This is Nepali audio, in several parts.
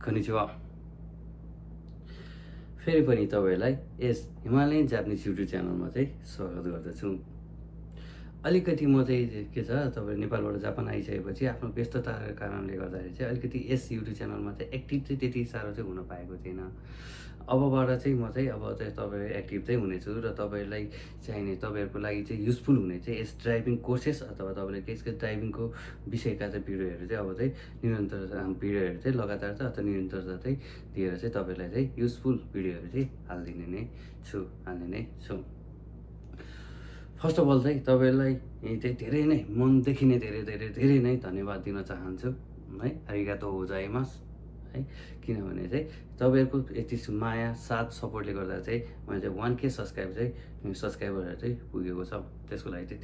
konnichiwa। फेरि पनि तपाईहरुलाई यस हिमालयन जापानिज युट्युब च्यानलमा चाहिँ स्वागत गर्दछु। अलिकति म चाहिँ के छ तपाईहरु नेपालबाट जापान आइसकेपछि आफ्नो व्यस्तताका कारणले गर्दाखेरि चाहिँ अलिकति यस युट्युब च्यानलमा चाहिँ एक्टिभ चाहिँ त्यति साह्रो चाहिँ हुन पाएको छैन। अबबाट चाहिँ म चाहिँ अब चाहिँ तपाईहरु एक्टिभ चाहिँ हुनेछु र तपाईहरुलाई चाहिने तपाईहरुको लागि चाहिँ युजफुल हुने चाहिँ यस ड्राइभिङ कोर्सेस अथवा तपाईले केसको ड्राइभिङको विषयका चाहिँ भिडियोहरु चाहिँ अब चाहिँ निरन्तर भिडियोहरु चाहिँ लगातार चाहिँ अथवा निरन्तरता चाहिँ दिएर चाहिँ तपाईहरुलाई चाहिँ युजफुल भिडियोहरु चाहिँ हाल्दिने नै छु। फर्स्ट अफ अल चाहिँ तपाईहरुलाई चाहिँ धेरै नै मनदेखि नै धेरै नै धन्यवाद दिन चाहन्छु है। आरिगातो गोजाइमासु है। किनभने चाहिँ तपाईहरुको यति माया साथ सपोर्टले गर्दा चाहिँ मैले चाहिँ 1K सब्स्क्राइबरहरु चाहिँ पुगेको छ। त्यसको लागि चाहिँ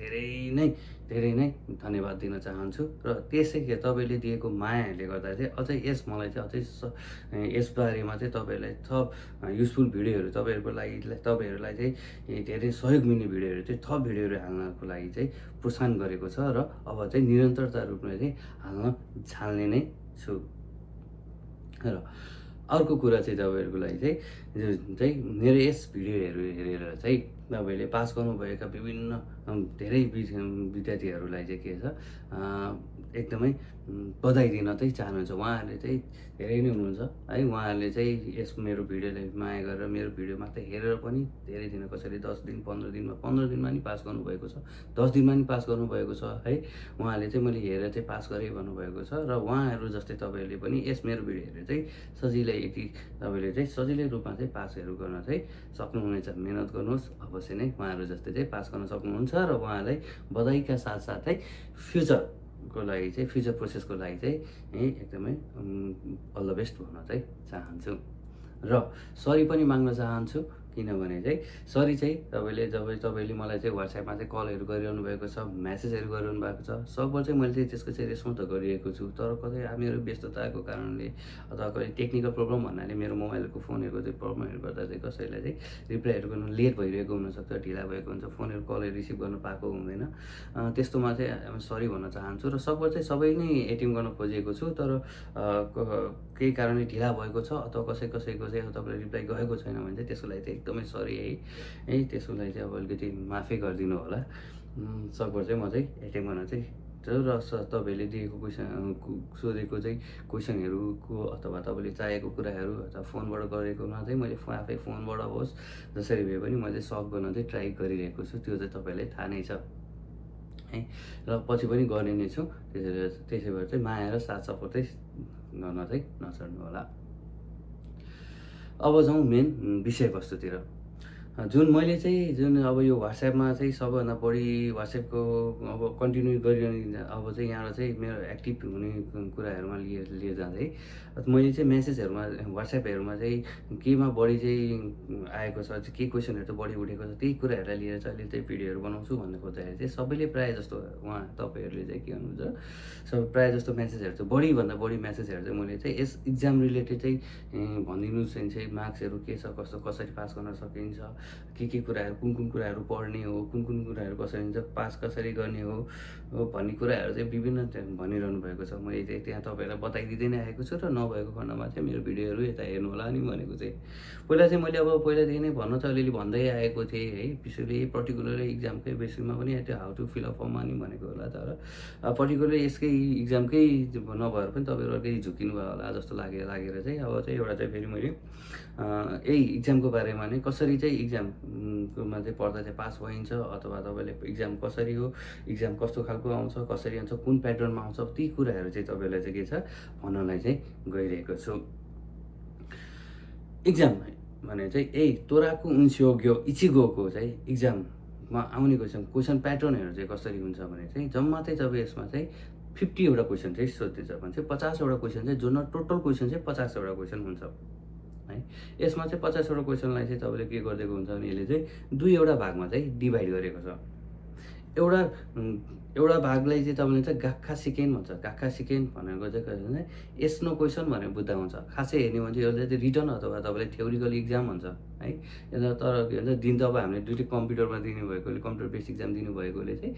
धेरै नै धन्यवाद दिन चाहन्छु र त्यसै के तपाईले दिएको मायाले गर्दा चाहिँ अझै मलाई चाहिँ अझै यस बारेमा चाहिँ तपाईहरुलाई थप युजफुल भिडियोहरु तपाईहरुलाई चाहिँ धेरै सहयोग मिल्ने भिडियोहरु चाहिँ थप भिडियोहरु हाल्नको लागि चाहिँ प्रोत्साहन गरेको छ र अब चाहिँ निरन्तरता रूपमा चाहिँ हाल्न छाल्ने नै छु। र अर्को कुरा चाहिँ तपाईहरुको लागि चाहिँ मेरो यस भिडियोहरु हेरेर चाहिँ तपाईले पास गर्नुभएका विभिन्न धेरै विद्यार्थीहरुलाई चाहिँ के छ एकदमै बधाई दिन चाहिँ चाहनुहुन्छ। उहाँहरुले चाहिँ धेरै नै हुनुहुन्छ है। उहाँहरुले चाहिँ यस मेरो भिडियोलाई माया गरेर मेरो भिडियो मात्रै हेरेर पनि धेरै दिन कसैले 10 दिन 15 दिनमा नि पास गर्नुभएको छ, 10 दिनमा नि पास गर्नुभएको छ है। उहाँले चाहिँ मैले हेरेर चाहिँ पास गरे भन्नुभएको छ र उहाँहरु जस्तै तपाईहरुले पनि यस मेरो भिडियो हेरेर चाहिँ सजिलै तपाईले चाहिँ सजिलै रूपमा चाहिँ पासहरु गर्न चाहिँ सक्नुहुनेछ। मेहनत गर्नुहोस् अवश्य नै उहाँहरु जस्तै चाहिँ पास गर्न सक्नुहुन्छ र उहाँलाई बधाईका साथसाथै फ्युचर प्रोसेसको लागि चाहिँ एकदमै अल द बेस्ट भन्न चाहिँ चाहन्छु र सरी पनि माग्न चाहन्छु। किनभने चाहिँ सरी चाहिँ तपाईले मलाई चाहिँ व्हाट्सएपमा चाहिँ कलहरु गरिरहनु भएको छ, मेसेजहरु गरिरहनु भएको छ। सबैले चाहिँ मैले चाहिँ त्यसको चाहिँ रेस्पोन्स त गरिरहेको छु, तर कतै मेरो व्यस्तताको कारणले अथवा कतै टेक्निकल प्रब्लम भन्नाले मेरो मोबाइलको फोनहरुको चाहिँ प्रब्लमहरु गर्दा चाहिँ कसैलाई चाहिँ रिप्लाईहरु गर्न लेट भइरहेको हुन सक्छ, ढिला भएको हुन्छ, फोनहरु कलहरु रिसिभ गर्न पाएको हुँदैन। त्यस्तोमा चाहिँ सरी भन्न चाहन्छु र सबै नै एटेम्प गर्न खोजेको छु, तर केही कारणले ढिला भएको छ अथवा कसैको चाहिँ तपाईले रिप्लाई गएको छैन भने चाहिँ त्यसको लागि चाहिँ एकदमै सरी है। त्यसको लागि चाहिँ अब अलिकति माफी गरिदिनु होला। सकभर चाहिँ म चाहिँ एटेम्प गर्न चाहिँ र तपाईले दिएको सोधेको चाहिँ क्वेसनहरुको अथवा तपाईले चाहेको कुराहरु अथवा फोनबाट गरेकोमा चाहिँ मैले आफै फोनबाट होस् जसरी भए पनि मैले सल्भ गर्न चाहिँ ट्राई गरिरहेको छु। त्यो चाहिँ तपाईलाई थाहा नै छ है र पछि पनि गर्ने नै छु। त्यसै भएर चाहिँ माया र साथ सपोर्ट चाहिँ गर्न चाहिँ नछड्नु होला। अब जाउँ मेन विषयवस्तुतिर। मैले चाहिँ अब यो व्हाट्सएपमा चाहिँ सबभन्दा बढी व्हाट्सएपको अब कन्टिन्यू गरिरहने अब चाहिँ यहाँबाट चाहिँ मेरो एक्टिभ हुने कुराहरुमा लिएर जाँदै मैले चाहिँ मेसेजहरुमा व्हाट्सएपहरुमा चाहिँ केमा बढी चाहिँ आएको छ, के क्वेसनहरु चाहिँ बढी उठेको छ, त्यही कुराहरुलाई लिएर चाहिँ अहिले चाहिँ भिडियोहरु बनाउँछु भन्ने खोज्दाखेरि चाहिँ सबैले प्राय जस्तो तपाईहरुले चाहिँ के गर्नुहुन्छ प्राय जस्तो मेसेजहरु चाहिँ बढी भन्दा बढी मेसेजहरु चाहिँ मैले चाहिँ यस एक्जाम रिलेटेड चाहिँ भनिदिनुस् चाहिँ मार्क्सहरु के छ, कस्तो कसरी पास गर्न सकिन्छ, के कुराहरु कुन कुराहरु पढ्ने हो, कुन कुराहरु कसरी हुन्छ, पास कसरी गर्ने हो भन्ने कुराहरु चाहिँ विभिन्न भनिरहनु भएको छ। मैले चाहिँ त्यहाँ तपाईहरुलाई बताइदिँदै नै आएको छु र नभएको खण्डमा चाहिँ मेरो भिडियोहरु यता हेर्नु होला नि भनेको चाहिँ। पहिला चाहिँ मैले अब पहिलादेखि नै भन्न चाहिँ अलिअलि भन्दै आएको थिएँ है। विशेषले पर्टिकुलरली एक्जामकै बेसिसमा पनि त्यो हाउ टु फिल अप फर्ममा नि भनेको होला, तर पर्टिकुलरली यसकै एक्जामकै नभएर पनि तपाईहरु अलिकति झुकिनु भयो होला जस्तो लागेर चाहिँ अब चाहिँ एउटा चाहिँ फेरि मैले यही एक्जामको बारेमा नै कसरी चाहिँ एक्जाममा चाहिँ पढ्दा चाहिँ पास भइन्छ अथवा तपाईले एक्जाम कसरी हो, एक्जाम कस्तो खालको आउँछ, कसरी आउँछ, कुन प्याटर्नमा आउँछ, ती कुराहरु चाहिँ तपाईलाई चाहिँ के छ भन्नलाई चाहिँ गइरहेको छु। एक्जाम भने चाहिँ तोराको उन्स्योग्यो इचिगोको चाहिँ एक्जाममा आउने क्वेसन प्याटर्नहरु चाहिँ कसरी हुन्छ भने चाहिँ जम्मा चाहिँ तपाईँ यसमा चाहिँ 50 वटा क्वेसन चाहिँ सोध्दैछ भने चाहिँ 50 वटा क्वेसन चाहिँ जुन टोटल क्वेसन चाहिँ 50 वटा क्वेसन हुन्छ है। यसमा चाहिँ 50 वटा क्वेसनलाई चाहिँ तपाईले के गरिदिएको हुन्छ भने यसले चाहिँ दुईवटा भागमा चाहिँ डिभाइड गरेको छ। एउटा एउटा भागलाई चाहिँ तपाईँले चाहिँ गाक्खा सिकेन भन्छ। गाक्खा सिकेन भनेको चाहिँ के भन्छ यस नो क्वेसन भनेर बुझ्दा हुन्छ। खासै हेर्ने हो भने चाहिँ यसले चाहिँ रिटन अथवा तपाईँले थ्योरिकल इक्जाम भन्छ है। यसमा तर के भन्छ दिन त अब हामीले दुइटै कम्प्युटरमा दिनु भएकोले कम्प्युटर बेस इक्जाम दिनु भएकोले चाहिँ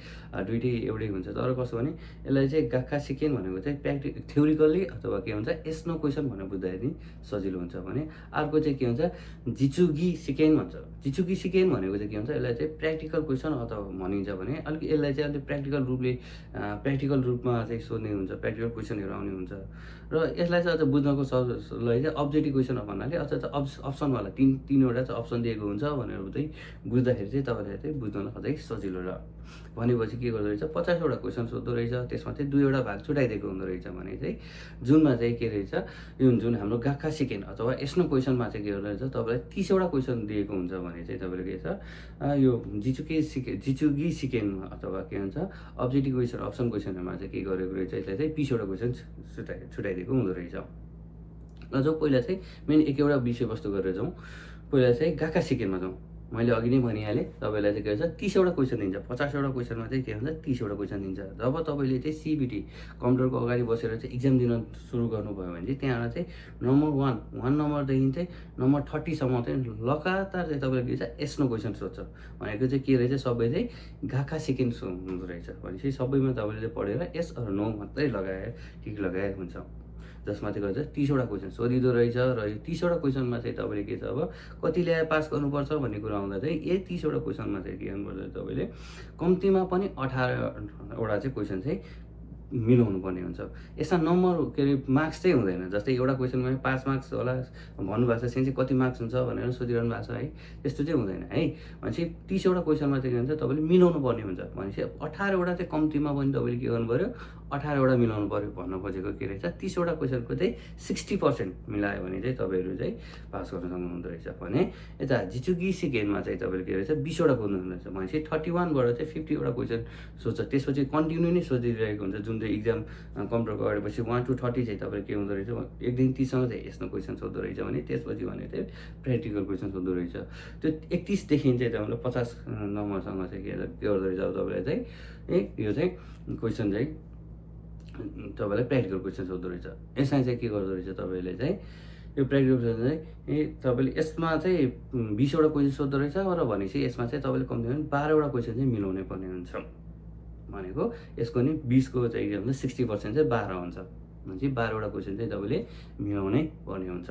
दुइटै एउटै हुन्छ। तर कस्तो भने यसलाई चाहिँ गाक्खा सिकेन भनेको चाहिँ थ्योरिकल्ली अथवा के भन्छ यस नो क्वेसन भनेर बुझ्दाखेरि सजिलो हुन्छ भने अर्को चाहिँ के भन्छ जिचुगी सिकेन भन्छ। जिचुगी सिकेन भनेको चाहिँ के भन्छ यसलाई चाहिँ प्र्याक्टिकल क्वेसन अथवा भनिन्छ भने अलिक यसलाई चाहिँ अलिक प्र्याक्टिकल रूपमा चाहिँ सोध्ने हुन्छ, प्र्याक्टिकल क्वेसनहरू आउने हुन्छ र यसलाई चाहिँ अझ बुझ्नको लागि चाहिँ अब्जेक्टिभ क्वेसन भन्नाले अझ अप्सनवाला तिनवटा चाहिँ अप्सन दिएको हुन्छ भनेर चाहिँ बुझ्दाखेरि चाहिँ तपाईँलाई चाहिँ बुझ्नलाई अझै सजिलो र भनेपछि के गर्दो रहेछ 50वटा क्वेसन सोध्दो रहेछ। त्यसमा चाहिँ 2वटा भाग छुट्याइदिएको हुँदो रहेछ भने चाहिँ जुनमा चाहिँ के रहेछ यो जुन हाम्रो गाक्खा सिकेन अथवा यस्नो क्वेसनमा चाहिँ के गर्दो रहेछ तपाईँलाई 30वटा क्वेसन दिएको हुन्छ भने चाहिँ तपाईँले के छ यो जिचुगी सिकेन अथवा के भन्छ अब्जेक्टिभ क्वेसन अप्सन क्वेसनहरूमा चाहिँ के गरेको रहेछ यसलाई चाहिँ 20वटा क्वेसन छुट्याइदिएको हुँदो रहेछ। र जाउँ पहिला चाहिँ मेन एकवटा विषयवस्तु गरेर जाउँ। पहिला चाहिँ गाक्खा सिकेनमा जाउँ। मैले अघि नै भनिहालेँ तपाईँलाई चाहिँ के भन्छ 30वटा क्वेसन दिन्छ। 50वटा क्वेसनमा चाहिँ के भन्छ 30वटा क्वेसन दिन्छ। जब तपाईँले चाहिँ सिबिटी कम्प्युटरको अगाडि बसेर चाहिँ इक्जाम दिन सुरु गर्नुभयो भने चाहिँ त्यहाँबाट चाहिँ नम्बर 1 नम्बरदेखि चाहिँ नम्बर 30सम्म चाहिँ लगातार चाहिँ तपाईँले के छ यस्नो क्वेसन सोध्छ भनेको चाहिँ के रहेछ सबै चाहिँ गाक्खा सिकेन हुँदो रहेछ भनेपछि सबैमा तपाईँले चाहिँ पढेर यस अर नो मात्रै टिक लगाए हुन्छ। जसमा चाहिँ गर्छ 30वटा क्वेसन सोधिँदो रहेछ र यो 30वटा क्वेसनमा चाहिँ तपाईँले के छ अब कति ल्याए पास गर्नुपर्छ भन्ने कुरा आउँदा चाहिँ यही 30वटा क्वेसनमा चाहिँ के गर्नुपर्छ तपाईँले कम्तीमा पनि 18वटा चाहिँ क्वेसन चाहिँ मिलाउनु पर्ने हुन्छ। यसमा नम्बर के अरे मार्क्स चाहिँ हुँदैन। जस्तै एउटा क्वेसनमा 5 मार्क्स होला भन्नुभएको छ चाहिँ कति मार्क्स हुन्छ भनेर सोधिरहनु भएको छ है, त्यस्तो चाहिँ हुँदैन है। भनेपछि 30वटा क्वेसनमा चाहिँ के भन्छ तपाईँले मिलाउनु पर्ने हुन्छ भनेपछि 18वटा चाहिँ कम्तीमा पनि तपाईँले के गर्नु पऱ्यो 18वटा मिलाउनु पऱ्यो भन्नु खोजेको के रहेछ 30वटा क्वेसनको चाहिँ 60% मिलायो भने चाहिँ तपाईँहरू चाहिँ पास गर्न सक्नुहुँदो रहेछ भने यता जिचुगी सिकेनमा चाहिँ तपाईँले के रहेछ 20वटा खोज्नु हुँदो रहेछ भनेपछि 31बाट चाहिँ 50वटा क्वेसन सोध्छ। त्यसपछि कन्टिन्यू नै सोधिरहेको हुन्छ जुन चाहिँ इक्जाम कम्प्युटरको अगाडि पछि 1 to 30 चाहिँ तपाईँले के हुँदो रहेछ 1 देखि 30सम्म चाहिँ यस्तो क्वेसन सोध्दो रहेछ भने त्यसपछि भने चाहिँ प्र्याक्टिकल क्वेसन सोध्दो रहेछ। त्यो 31देखि चाहिँ तपाईँले 50 नम्बरसँग चाहिँ के गर्दो रहेछ अब तपाईँलाई चाहिँ यो चाहिँ क्वेसन चाहिँ तपाईँलाई प्र्याक्टिकल क्वेसन सोध्दो रहेछ। यसमा चाहिँ के गर्दो रहेछ तपाईँले चाहिँ यो प्र्याक्टिकल क्वेसन चाहिँ तपाईँले यसमा चाहिँ 20वटा क्वेसन सोध्दो रहेछ र भनेपछि यसमा चाहिँ तपाईँले कम्तीमा 12वटा क्वेसन चाहिँ मिलाउनै पर्ने हुन्छ भनेको यसको नि 20को चाहिँ के भन्छ 60% चाहिँ 12 हुन्छ भनेपछि 12वटा क्वेसन चाहिँ तपाईँले मिलाउनै पर्ने हुन्छ।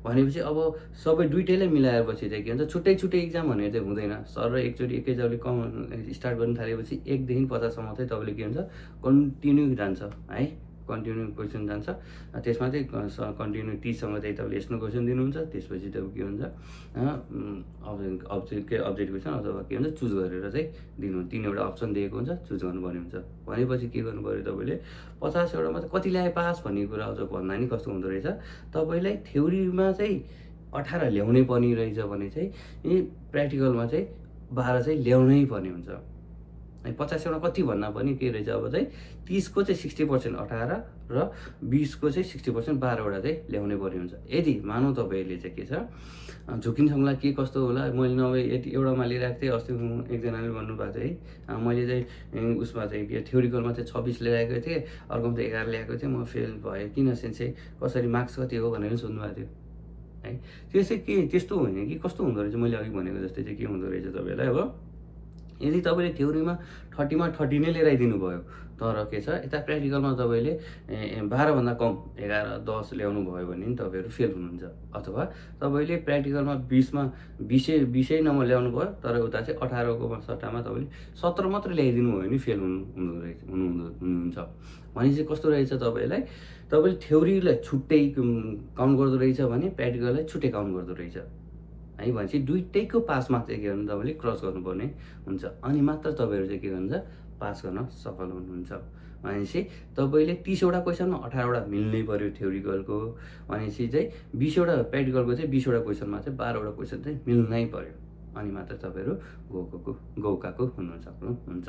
भनेपछि अब सबै दुइटैलाई मिलाएपछि चाहिँ के भन्छ छुट्टै छुट्टै इक्जाम भनेर चाहिँ हुँदैन। सर र एकचोटि एकैचोटि स्टार्ट गर्न थालेपछि 1 देखि 50सम्म चाहिँ तपाईँले के भन्छ कन्टिन्यू जान्छ है, कन्टिन्यू क्वेसन जान्छ। त्यसमा चाहिँ कन्टिन्यू 30सम्म चाहिँ तपाईँले यस्तो क्वेसन दिनुहुन्छ। त्यसपछि तपाईँ के हुन्छ अब्जेक्ट क्वेसन अथवा के भन्छ चुज गरेर चाहिँ दिनु 3वटा अप्सन दिएको हुन्छ चुज गर्नुपर्ने हुन्छ। भनेपछि के गर्नु पऱ्यो तपाईँले 50वटामा चाहिँ कति ल्याए पास भन्ने कुरा अझ भन्दा नि कस्तो हुँदो रहेछ तपाईँलाई थ्योरीमा चाहिँ 18 ल्याउनै पर्ने रहेछ भने चाहिँ प्र्याक्टिकलमा चाहिँ 12 चाहिँ ल्याउनै पर्ने हुन्छ। 50वटा कति भन्दा पनि के रहेछ अब चाहिँ 30को चाहिँ 60% 18 र 20को चाहिँ 60% 12वटा चाहिँ ल्याउनै पर्ने हुन्छ। यदि मानौँ तपाईँले चाहिँ के छ झुकिनसँगलाई के कस्तो होला मैले नभए यति एउटामा लिइरहेको थिएँ अस्ति एकजनाले भन्नुभएको थियो है मैले चाहिँ उसमा चाहिँ के थ्योरिकलमा चाहिँ 26 ल्याएको थिएँ अर्कोमा चाहिँ 11 ल्याएको थिएँ म फेल भएँ किन चाहिँ कसरी मार्क्स कति हो भनेर सोध्नुभएको थियो है। त्यो चाहिँ के त्यस्तो होइन कि कस्तो हुँदो रहेछ मैले अघि भनेको जस्तै चाहिँ के हुँदो रहेछ तपाईँलाई अब यदि तपाईँले थ्योरीमा 30मा 30 नै लिएर आइदिनु भयो तर के छ यता प्र्याक्टिकलमा तपाईँले 12भन्दा कम 11 10 ल्याउनु भयो भने नि तपाईँहरू फेल हुनुहुन्छ। अथवा तपाईँले प्र्याक्टिकलमा 20मा 20 नम्बर ल्याउनु भयो तर उता चाहिँ 18को सट्टामा तपाईँले 17 मात्रै ल्याइदिनु भयो भने फेल हुनुहुन्छ। भनेपछि कस्तो रहेछ तपाईँले थ्योरीलाई छुट्टै काउन्ट गर्दो रहेछ भने प्र्याक्टिकललाई छुट्टै काउन्ट गर्दो रहेछ है। भनेपछि दुइटैको पासमा चाहिँ के गर्नु तपाईँले क्रस गर्नुपर्ने हुन्छ अनि मात्र तपाईँहरू चाहिँ के गर्नुहुन्छ पास गर्न सफल हुनुहुन्छ। भनेपछि तपाईँले 30वटा क्वेसनमा 18वटा मिल्नै पऱ्यो थ्योरिकलको भनेपछि चाहिँ 20वटा प्र्याक्टिकलको चाहिँ 20वटा क्वेसनमा चाहिँ 12वटा क्वेसन चाहिँ मिल्नै पऱ्यो अनि मात्र तपाईँहरू गौकाको हुन सक्नुहुन्छ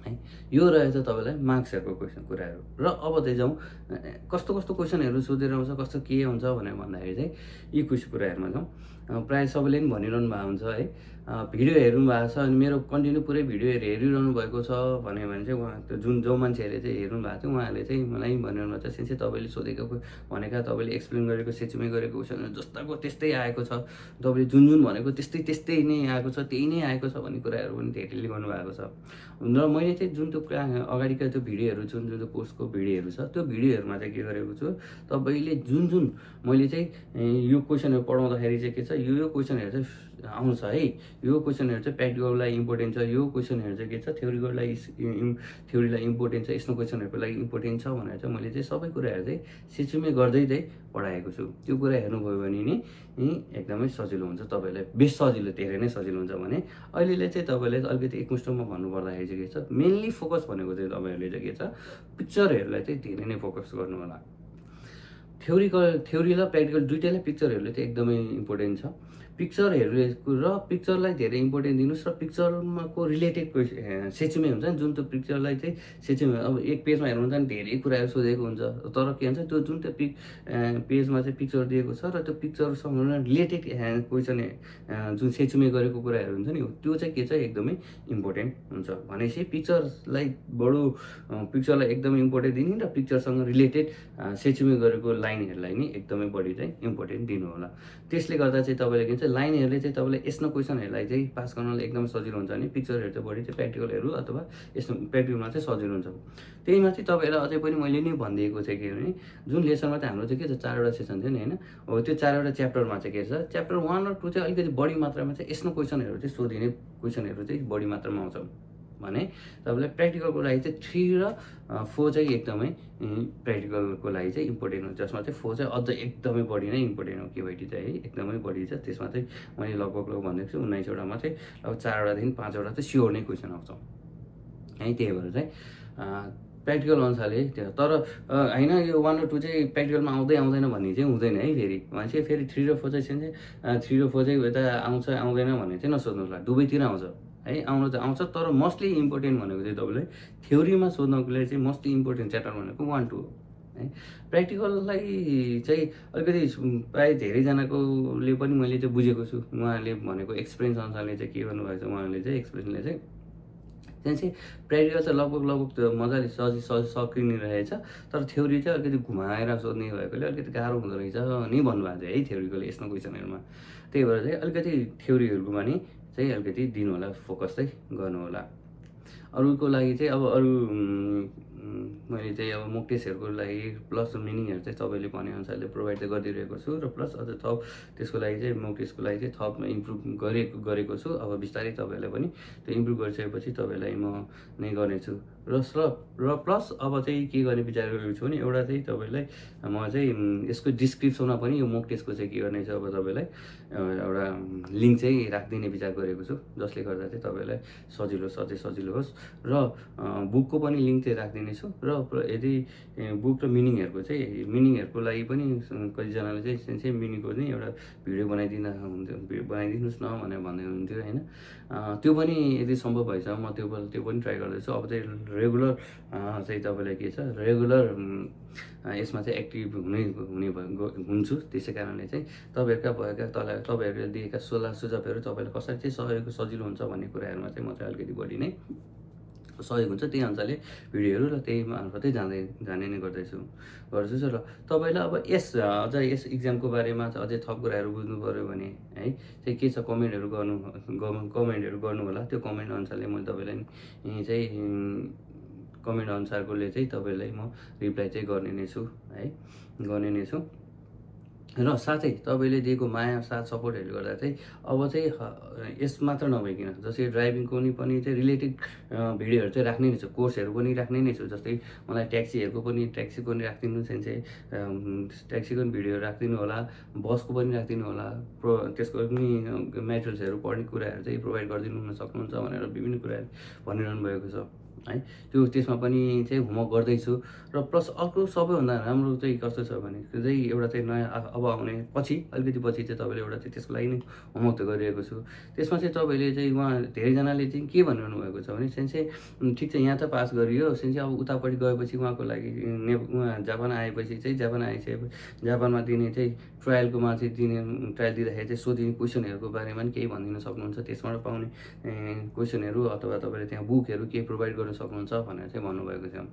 है। यो रहेछ तपाईँलाई मार्क्सहरूको क्वेसन कुराहरू। र अब चाहिँ जाउँ कस्तो कस्तो क्वेसनहरू सोधेर आउँछ कस्तो के हुन्छ भनेर भन्दाखेरि चाहिँ यी कुराहरूमा जाउँ। प्रायः सबैले पनि भनिरहनु भएको हुन्छ है भिडियो हेर्नु भएको छ अनि मेरो कन्टिन्यू पुरै भिडियो हेरिरहनु भएको छ भन्यो भने चाहिँ उहाँ त्यो जो मान्छेहरूले चाहिँ हेर्नु भएको थियो उहाँहरूले चाहिँ मलाई भन्नु चाहिँ सिन्से तपाईँले सोधेको भनेका तपाईँले एक्सप्लेन गरेको सेचुमै गरेको क्वेसनहरू जस्ताको त्यस्तै आएको छ, तपाईँले जुन भनेको त्यस्तै नै आएको छ, त्यही नै आएको छ भन्ने कुराहरू पनि धेरैले गर्नुभएको छ। र मैले चाहिँ जुन त्यो अगाडिका त्यो भिडियोहरू जुन त्यो पोस्टको भिडियोहरू छ त्यो भिडियोहरूमा चाहिँ के गरेको छु, तपाईँले जुन मैले चाहिँ यो क्वेसनहरू पढाउँदाखेरि चाहिँ के छ, यो क्वेसनहरू चाहिँ आउँछ है, यो क्वेसनहरू चाहिँ प्र्याक्टिकलको लागि इम्पोर्टेन्ट छ, यो क्वेसनहरू चाहिँ के छ थ्योरीलाई इम्पोर्टेन्ट छ, यस्तो क्वेसनहरूको लागि इम्पोर्टेन्ट छ भनेर चाहिँ मैले चाहिँ सबै कुराहरू चाहिँ सेचुमै गर्दै चाहिँ पढाएको छु। त्यो कुरा हेर्नुभयो भने नि एकदमै सजिलो हुन्छ, तपाईँलाई बेस सजिलो, धेरै नै सजिलो हुन्छ। भने अहिले चाहिँ तपाईँले अलिकति एकमुष्टमा भन्नुपर्दाखेरि चाहिँ के छ, मेनली फोकस भनेको चाहिँ तपाईँहरूले चाहिँ के छ, पिक्चरहरूलाई चाहिँ धेरै नै फोकस गर्नु होला। थ्योरी र प्र्याक्टिकल दुइटैलाई पिक्चरहरूले चाहिँ एकदमै इम्पोर्टेन्ट छ। पिक्चरलाई धेरै इम्पोर्टेन्ट दिनुहोस् र पिक्चरको रिलेटेड सेचुमै हुन्छ नि, जुन त्यो पिक्चरलाई चाहिँ सेचुमै अब एक पेजमा हेर्नुहुन्छ नि धेरै कुराहरू सोधेको हुन्छ, तर के भन्छ त्यो जुन त्यो पेजमा चाहिँ पिक्चर दिएको छ र त्यो पिक्चरसँग रिलेटेड क्वेसन जुन सेचुमै गरेको कुराहरू हुन्छ नि त्यो चाहिँ के छ, एकदमै इम्पोर्टेन्ट हुन्छ। भनेपछि पिक्चरलाई एकदमै इम्पोर्टेन्ट दिने र पिक्चरसँग रिलेटेड सेचुमै गरेको लाइनहरूलाई नि एकदमै बढी चाहिँ इम्पोर्टेन्ट दिनु होला। त्यसले गर्दा चाहिँ तपाईँले के भन्छ, लाइनहरूले चाहिँ तपाईँलाई यस्तो क्वेसनहरूलाई चाहिँ पास गर्नलाई एकदमै सजिलो हुन्छ भने पिक्चरहरू चाहिँ बढी चाहिँ प्र्याक्टिकलहरू अथवा यस्तो प्र्याक्टिकलमा चाहिँ सजिलो हुन्छ। त्यही माथि तपाईँहरूलाई अझै पनि मैले नै भनिदिएको चाहिँ के भने, जुन लेसनमा चाहिँ हाम्रो चाहिँ के छ 4वटा सेसन थियो नि होइन, हो त्यो 4वटा च्याप्टरमा चाहिँ के छ, च्याप्टर 1 र 2 चाहिँ अलिकति बढी मात्रामा चाहिँ यस्तो क्वेसनहरू चाहिँ सोधिने क्वेसनहरू चाहिँ बढी मात्रामा आउँछ भने तपाईँलाई प्र्याक्टिकलको लागि चाहिँ 3 र 4 चाहिँ एकदमै प्र्याक्टिकलको लागि चाहिँ इम्पोर्टेन्ट हुन्छ, जसमा चाहिँ 4 चाहिँ अझ एकदमै बढी नै इम्पोर्टेन्ट हो, केवाइटी चाहिँ है एकदमै बढी छ। त्यसमा चाहिँ मैले लगभग भनेको छु 19वटामा चाहिँ अब 4वटादेखि 5वटा चाहिँ स्योर नै क्वेसन आउँछ है। त्यही भएर चाहिँ प्र्याक्टिकल अनुसारले त्यो, तर होइन यो 1 र 2 चाहिँ प्र्याक्टिकलमा आउँदैन भन्ने चाहिँ हुँदैन है। फेरि 3 र 4 चाहिँ 3 र 4 चाहिँ यता आउँदैन भन्ने चाहिँ नसोच्नु होला, दुवैतिर आउँछ है, आउनु त आउँछ। तर मोस्टली इम्पोर्टेन्ट भनेको चाहिँ तपाईँलाई थ्योरीमा सोध्नको लागि चाहिँ मोस्टली इम्पोर्टेन्ट च्याप्टर भनेको 1, 2 है। प्र्याक्टिकललाई चाहिँ अलिकति प्रायः धेरैजनाकोले पनि मैले चाहिँ बुझेको छु, उहाँहरूले भनेको एक्सपिरियन्स अनुसारले चाहिँ के गर्नुभएको छ, उहाँहरूले चाहिँ एक्सपिरियन्सले चाहिँ प्र्याक्टिकल चाहिँ लगभग त्यो मजाले सकिने रहेछ, तर थ्योरी चाहिँ अलिकति घुमाएर सोध्ने भएकोले अलिकति गाह्रो हुँदो रहेछ नि भन्नुभएको थियो है थ्योरीकोले यस्तो क्वेसनहरूमा। त्यही भएर चाहिँ अलिकति थ्योरीहरूकोमा नि चाहिँ अलिकति दिनु होला, फोकस चाहिँ गर्नु होला। अरूको लागि चाहिँ अब अरू मैले चाहिँ अब मोक टेस्टहरूको लागि प्लस मिनिङहरू चाहिँ तपाईँले भनेअनुसारले प्रोभाइड चाहिँ गरिदिइरहेको छु र प्लस अझ थप त्यसको लागि चाहिँ मोक टेस्टको लागि चाहिँ थप इम्प्रुभ गरेको छु। अब बिस्तारै तपाईँहरूलाई पनि त्यो इम्प्रुभ गरिसकेपछि तपाईँलाई म नै गर्नेछु र प्लस अब चाहिँ के गर्ने विचार गरेको छु भने एउटा चाहिँ तपाईँलाई म चाहिँ यसको डिस्क्रिप्सनमा पनि यो मोक टेस्टको चाहिँ के गर्ने छ, अब तपाईँलाई एउटा लिङ्क चाहिँ राखिदिने विचार गरेको छु, जसले गर्दा चाहिँ तपाईँलाई सजिलो होस् र बुकको पनि लिङ्क चाहिँ राखिदिने छु। र यदि बुक र मिनिङहरूको लागि पनि कतिजनाले चाहिँ मिनिङको पनि एउटा भिडियो बनाइदिनुहोस् न भनेर भन्दै हुन्थ्यो होइन। त्यो पनि यदि सम्भव भएछ म त्यो पनि ट्राई गर्दैछु। अब चाहिँ रेगुलर चाहिँ तपाईँलाई के छ, रेगुलर यसमा चाहिँ एक्टिभ हुन्छु। त्यसै कारणले चाहिँ तपाईँहरूले दिएका सल्लाह सुझावहरू तपाईँलाई कसरी चाहिँ सजिलो हुन्छ भन्ने कुराहरूमा चाहिँ म चाहिँ अलिकति बढी नै सहयोग हुन्छ, त्यही अनुसारले भिडियोहरू र त्यही मार्फतै जाने नै गर्छु र तपाईँलाई अब यस इक्जामको बारेमा अझै थप कुराहरू बुझ्नु पऱ्यो भने है चाहिँ के छ, कमेन्टहरू गर्नु होला। त्यो कमेन्ट अनुसारले मैले तपाईँलाई चाहिँ कमेन्ट अनुसारकोले चाहिँ तपाईँलाई म रिप्लाई चाहिँ गर्ने नै छु र साथै तपाईँले दिएको माया साथ सपोर्टहरूले गर्दा चाहिँ अब चाहिँ यस मात्र नभइकन जस्तै ड्राइभिङको पनि चाहिँ रिलेटेड भिडियोहरू चाहिँ राख्ने नै छु, कोर्सहरू पनि राख्ने नै छु। जस्तै मलाई ट्याक्सीको पनि राखिदिनु चाहिँ ट्याक्सीको पनि भिडियो राखिदिनु होला, बसको पनि राखिदिनु होला, त्यसको पनि मेटेरियल्सहरू पढ्ने कुराहरू चाहिँ प्रोभाइड गरिदिनु सक्नुहुन्छ भनेर विभिन्न कुराहरू भनिरहनु भएको छ है। त्यसमा पनि चाहिँ होमवर्क गर्दैछु र प्लस अर्को सबैभन्दा राम्रो चाहिँ कस्तो छ भने चाहिँ एउटा चाहिँ नयाँ अब आउने पछि अलिकति पछि चाहिँ तपाईँले एउटा चाहिँ त्यसको लागि नै होमवर्क त गरिरहेको छु। त्यसमा चाहिँ तपाईँले चाहिँ उहाँ धेरैजनाले चाहिँ के भनिरहनु भएको छ भने सेन्से ठिक छ यहाँ त पास गरियो सेन्से अब उतापट्टि गएपछि उहाँको लागि उहाँ जापान आएपछि चाहिँ जापान आइसकेपछि जापानमा दिने चाहिँ ट्रायलकोमा चाहिँ ट्रायल दिँदाखेरि चाहिँ सोधिने क्वेसनहरूको बारेमा पनि केही भनिदिन सक्नुहुन्छ। त्यसबाट पाउने क्वेसनहरू अथवा तपाईँले त्यहाँ बुकहरू केही प्रोभाइड गर्न सक्नुहुन्छ भनेर चाहिँ भन्नुभएको थियो।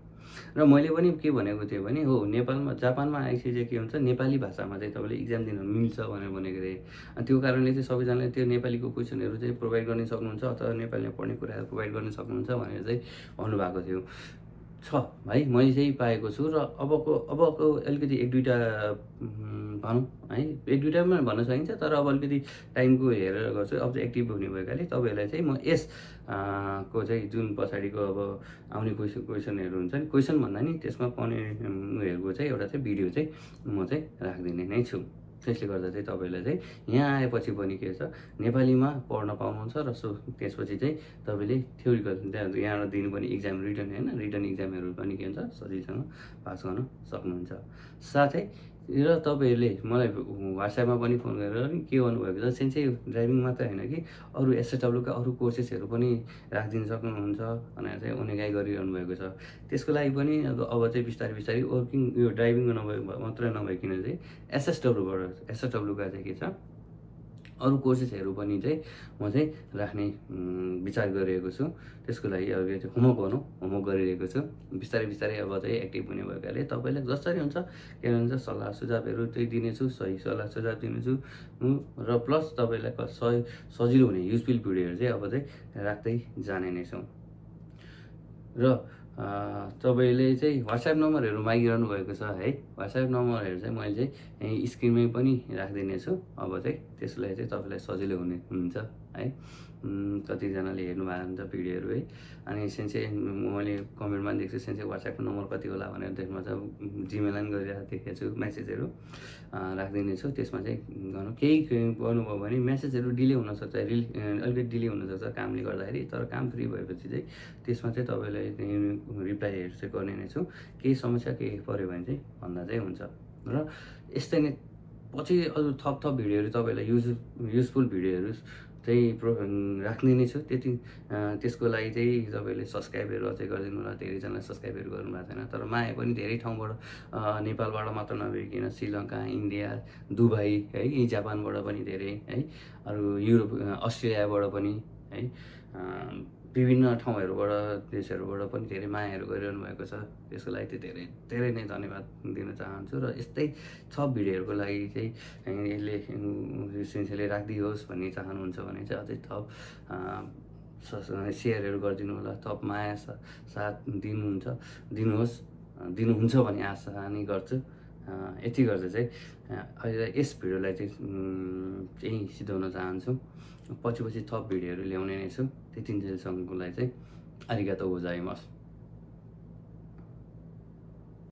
र मैले पनि के भनेको थिएँ भने हो नेपालमा जापानमा आएपछि चाहिँ के हुन्छ नेपाली भाषामा चाहिँ तपाईँले इक्जाम दिन मिल्छ भनेर भनेको थिएँ। अनि त्यो कारणले चाहिँ सबैजनाले त्यो नेपालीको क्वेसनहरू चाहिँ प्रोभाइड गर्न सक्नुहुन्छ अथवा नेपालीमा पढ्ने कुराहरू प्रोभाइड गर्न सक्नुहुन्छ भनेर चाहिँ भन्नुभएको थियो। छ है मैले चाहिँ पाएको छु र अबको अलिकति एक दुईवटा भनौँ है एक दुईवटामा भन्न सकिन्छ तर अब अलिकति टाइमको हेरेर गर्छु। अब चाहिँ एक्टिभ हुने भएकाले तपाईँहरूलाई चाहिँ म यस को चाहिँ जुन पछाडिको अब आउने क्वेसनहरू हुन्छ नि क्वेसन भन्दा नि त्यसमा पाउने उयोहरूको चाहिँ एउटा चाहिँ भिडियो चाहिँ म चाहिँ राखिदिने नै छु। त्यसले गर्दा चाहिँ तपाईँलाई चाहिँ यहाँ आएपछि पनि के छ नेपालीमा पढ्न पाउनुहुन्छ र त्यसपछि चाहिँ तपाईँले थ्योरिकल यहाँबाट दिनुपर्ने इक्जाम रिटन होइन रिटन इक्जामहरू पनि के हुन्छ सजिलोसँग पास गर्न सक्नुहुन्छ। साथै र तपाईँहरूले मलाई व्हाट्सएपमा पनि फोन गरेर नि के गर्नुभएको छ सेन्से ड्राइभिङ मात्रै होइन कि अरू एसएसडब्ल्यूका अरू कोर्सेसहरू पनि राखिदिन सक्नुहुन्छ भनेर चाहिँ उनीगाई गरिरहनु भएको छ। त्यसको लागि पनि अब चाहिँ बिस्तारै वर्किङ यो ड्राइभिङ मात्रै नभइकन चाहिँ एसएसडब्ल्यूका चाहिँ के छ अरू कोर्सेसहरू पनि चाहिँ म चाहिँ राख्ने विचार गरिरहेको छु। त्यसको लागि अब चाहिँ होमवर्क गरिरहेको छु। बिस्तारै अब चाहिँ एक्टिभ हुने भएकाले तपाईँलाई जसरी हुन्छ के भन्छ सल्लाह सुझावहरू चाहिँ दिनेछु सही सल्लाह सुझाव दिनेछु र प्लस तपाईँलाई सजिलो हुने युजफुल भिडियोहरू चाहिँ अब चाहिँ राख्दै जाने नै छौँ। र तपाईँले चाहिँ व्हाट्सएप नम्बरहरू मागिरहनु भएको छ है। व्हाट्सएप नम्बरहरू चाहिँ मैले चाहिँ स्क्रिनमै पनि राखिदिने छु। अब चाहिँ त्यसलाई चाहिँ तपाईँलाई सजिलो हुन्छ है। कतिजनाले हेर्नु भएको हुन्छ भिडियोहरू है। अनि सेन्से मैले कमेन्टमा देख्छु सेन्से व्हाट्सएपको नम्बर कति होला भनेर त्यसमा चाहिँ जिमेलमा पनि गरिरहेको देखेको छु मेसेजहरू राखिदिने छु। त्यसमा चाहिँ केही गर्नुभयो भने मेसेजहरू डिले हुनसक्छ अलिकति डिले हुनसक्छ कामले गर्दाखेरि तर काम फ्री भएपछि चाहिँ त्यसमा चाहिँ तपाईँलाई रिप्लाईहरू चाहिँ गर्ने नै छु। केही समस्या केही पऱ्यो भने चाहिँ भन्दा चाहिँ हुन्छ र यस्तै नै पछि अरू थप भिडियोहरू तपाईँलाई युजफुल भिडियोहरू चाहिँ राख्ने नै छु। त्यसको लागि चाहिँ तपाईँले सब्सक्राइबहरू अझै गरिदिनु होला। धेरैजनाले सब्सक्राइबहरू गर्नुभएको छैन तर माया पनि धेरै ठाउँबाट नेपालबाट मात्र नभइकन श्रीलङ्का इन्डिया दुबई है यी जापानबाट पनि धेरै है अरू युरोप अस्ट्रेलियाबाट पनि है विभिन्न ठाउँहरूबाट देशहरूबाट पनि धेरै मायाहरू गरिरहनु भएको छ। त्यसको लागि चाहिँ धेरै नै धन्यवाद दिन चाहन्छु र यस्तै थप भिडियोहरूको लागि चाहिँ यसले सिलसिले राखिदियोस् भन्ने चाहनुहुन्छ भने चाहिँ अझै थप सेयरहरू गरिदिनु होला। थप माया साथ दिनुहुन्छ भन्ने आशा नै गर्छु। यति गर्दा चाहिँ अहिले यस भिडियोलाई चाहिँ सिधाउन चाहन्छु। पछि थप भिडियोहरू ल्याउने नै छु। त्यतिन्जेलसम्मको लागि चाहिँ आरिगातो गोजाइमास।